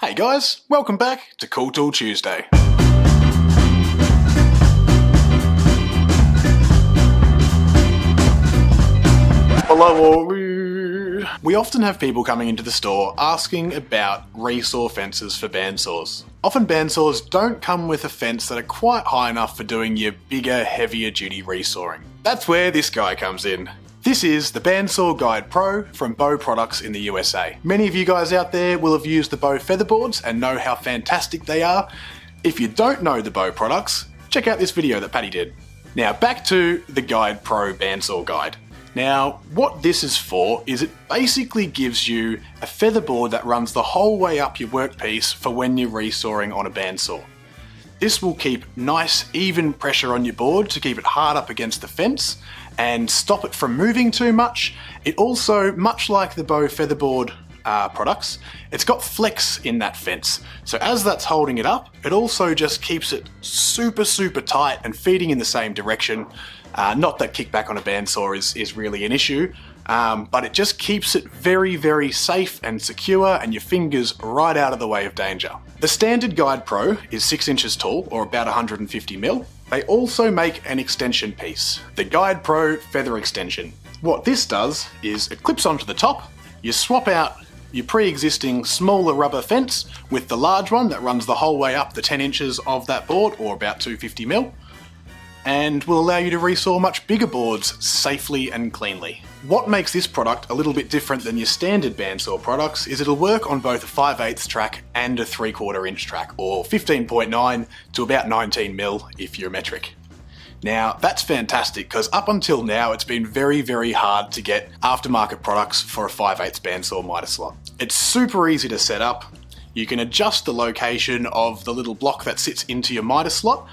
Hey guys, welcome back to Cool Tool Tuesday. Hello. We often have people coming into the store asking about resaw fences for bandsaws. Often bandsaws don't come with a fence that are quite high enough for doing your bigger, heavier duty resawing. That's where this guy comes in. This is the Bandsaw GuidePro from Bow Products in the USA. Many of you guys out there will have used the Bow featherboards and know how fantastic they are. If you don't know the Bow products, check out this video that Paddy did. Now back to the GuidePro bandsaw guide. Now what this is for is it basically gives you a featherboard that runs the whole way up your workpiece for when you're resawing on a bandsaw. This will keep nice even pressure on your board to keep it hard up against the fence and stop it from moving too much. It also, much like the Bow featherboard products, it's got flex in that fence. So as that's holding it up, it also just keeps it super tight and feeding in the same direction. Not that kickback on a bandsaw is really an issue, but it just keeps it very safe and secure and your fingers right out of the way of danger. The standard GuidePro is 6 inches tall, or about 150 mil. They also make an extension piece, the GuidePro Feather Extension. What this does is it clips onto the top, you swap out your pre-existing smaller rubber fence with the large one that runs the whole way up the 10 inches of that board, or about 250 mil, and will allow you to resaw much bigger boards safely and cleanly. What makes this product a little bit different than your standard bandsaw products is it'll work on both a 5/8 track and a 3/4 inch track, or 15.9 to about 19 mil if you're metric. Now that's fantastic because up until now it's been very hard to get aftermarket products for a 5/8 bandsaw miter slot. It's super easy to set up. You can adjust the location of the little block that sits into your miter slot,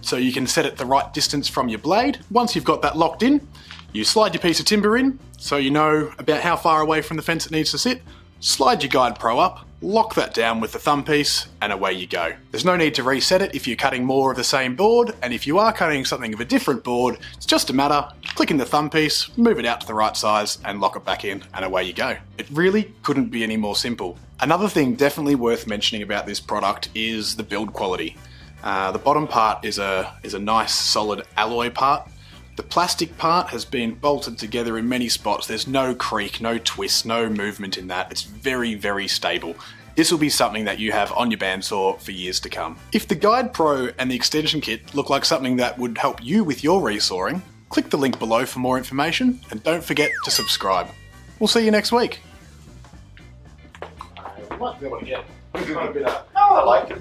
so you can set it the right distance from your blade. Once you've got that locked in, you slide your piece of timber in, so you know about how far away from the fence it needs to sit, slide your GuidePro up, lock that down with the thumb piece, and away you go. There's no need to reset it if you're cutting more of the same board, and if you are cutting something of a different board, it's just a matter of clicking the thumb piece, move it out to the right size, and lock it back in, and away you go. It really couldn't be any more simple. Another thing definitely worth mentioning about this product is the build quality. The bottom part is a nice solid alloy part. The plastic part has been bolted together in many spots. There's no creak, no twist, no movement in that. It's very stable. This will be something that you have on your bandsaw for years to come. If the GuidePro and the extension kit look like something that would help you with your resawing, click the link below for more information and don't forget to subscribe. We'll see you next week. I might be able to get a bit of, I like it.